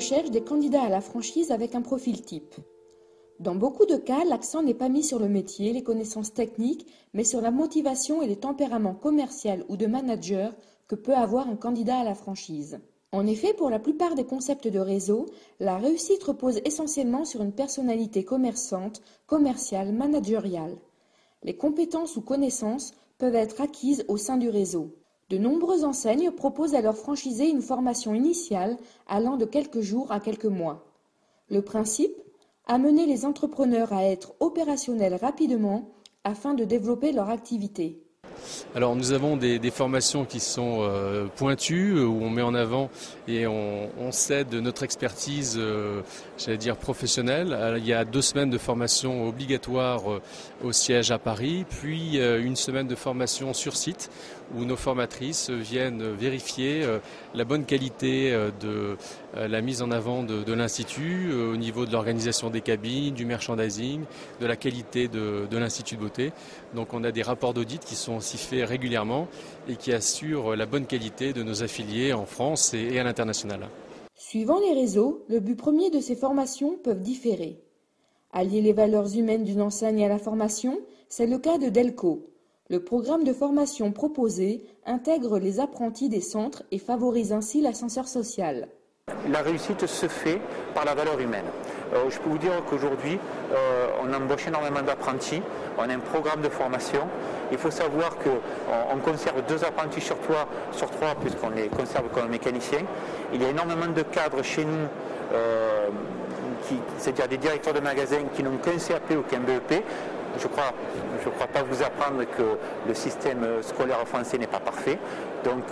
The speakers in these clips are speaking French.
recherche des candidats à la franchise avec un profil type. Dans beaucoup de cas, l'accent n'est pas mis sur le métier, les connaissances techniques, mais sur la motivation et les tempéraments commercial ou de manager que peut avoir un candidat à la franchise. En effet, pour la plupart des concepts de réseau, la réussite repose essentiellement sur une personnalité commerçante, commerciale, managériale. Les compétences ou connaissances peuvent être acquises au sein du réseau. De nombreuses enseignes proposent à leurs franchisés une formation initiale allant de quelques jours à quelques mois. Le principe ? Amener les entrepreneurs à être opérationnels rapidement afin de développer leur activité. Alors nous avons des formations qui sont pointues, où on met en avant et on cède notre expertise, j'allais dire professionnelle. Alors, il y a 2 semaines de formation obligatoire au siège à Paris, puis 1 semaine de formation sur site, où nos formatrices viennent vérifier la bonne qualité de la mise en avant de l'Institut, au niveau de l'organisation des cabines, du merchandising, de la qualité de l'Institut de beauté. Donc on a des rapports d'audit qui sont aussi faits régulièrement et qui assurent la bonne qualité de nos affiliés en France et à l'international. Suivant les réseaux, le but premier de ces formations peuvent différer. Allier les valeurs humaines d'une enseigne à la formation, c'est le cas de Delco. Le programme de formation proposé intègre les apprentis des centres et favorise ainsi l'ascenseur social. La réussite se fait par la valeur humaine. Je peux vous dire qu'aujourd'hui, on embauche énormément d'apprentis, on a un programme de formation. Il faut savoir qu'on conserve 2 apprentis sur 3 puisqu'on les conserve comme mécaniciens. Il y a énormément de cadres chez nous, c'est-à-dire des directeurs de magasins qui n'ont qu'un CAP ou qu'un BEP. Je ne crois pas vous apprendre que le système scolaire français n'est pas parfait. Donc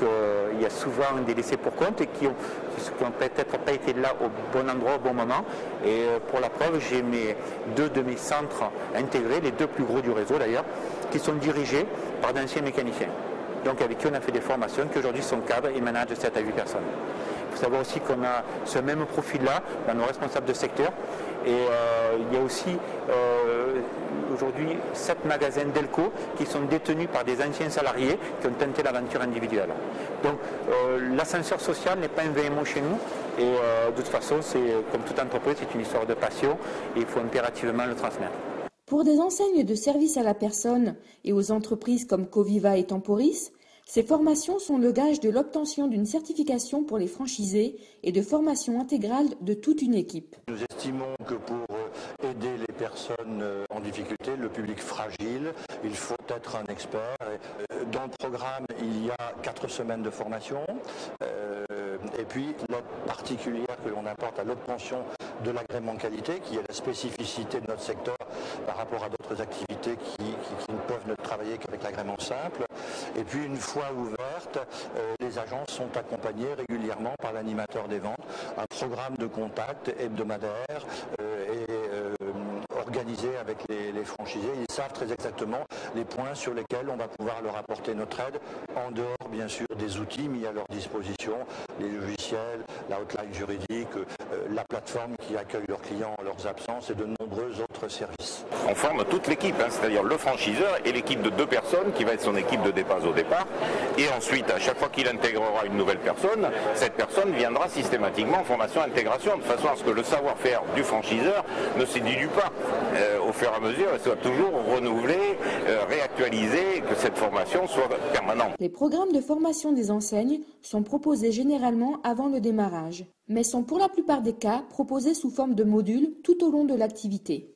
il y a souvent des laissés pour compte et qui n'ont peut-être pas été là au bon endroit au bon moment. Et pour la preuve, j'ai 2 de mes centres intégrés, les 2 plus gros du réseau d'ailleurs, qui sont dirigés par d'anciens mécaniciens. Donc avec qui on a fait des formations qui aujourd'hui sont cadres et managent 7 à 8 personnes. Il faut savoir aussi qu'on a ce même profil-là dans nos responsables de secteur. Et il y a aussi aujourd'hui 7 magasins Delco qui sont détenus par des anciens salariés qui ont tenté l'aventure individuelle. Donc l'ascenseur social n'est pas un vain mot chez nous. Et de toute façon, comme toute entreprise, c'est une histoire de passion et il faut impérativement le transmettre. Pour des enseignes de service à la personne et aux entreprises comme Coviva et Temporis, ces formations sont le gage de l'obtention d'une certification pour les franchisés et de formation intégrale de toute une équipe. Nous estimons que pour aider les personnes en difficulté, le public fragile, il faut être un expert. Dans le programme, il y a 4 semaines de formation et puis l'aide particulière que l'on apporte à l'obtention de l'agrément qualité, qui est la spécificité de notre secteur par rapport à d'autres activités qui ne peuvent ne travailler qu'avec l'agrément simple. Et puis une fois ouverte, les agences sont accompagnées régulièrement par l'animateur des ventes, un programme de contact hebdomadaire organisé avec les franchisés. Ils savent très exactement les points sur lesquels on va pouvoir leur apporter notre aide, en dehors bien sûr des outils mis à leur disposition, les logiciels, la hotline juridique, la plateforme qui accueille leurs clients en leurs absences et de nombreux autres services. On forme toute l'équipe, c'est-à-dire le franchiseur et l'équipe de 2 personnes qui va être son équipe de départ au départ. Et ensuite, à chaque fois qu'il intégrera une nouvelle personne, cette personne viendra systématiquement en formation intégration, de façon à ce que le savoir-faire du franchiseur ne se dilue pas. Au fur et à mesure, elle soit toujours renouvelée, réactualisée, et que cette formation soit permanente. Les programmes de formation des enseignes sont proposés généralement avant le démarrage, mais sont pour la plupart des cas proposés sous forme de modules tout au long de l'activité.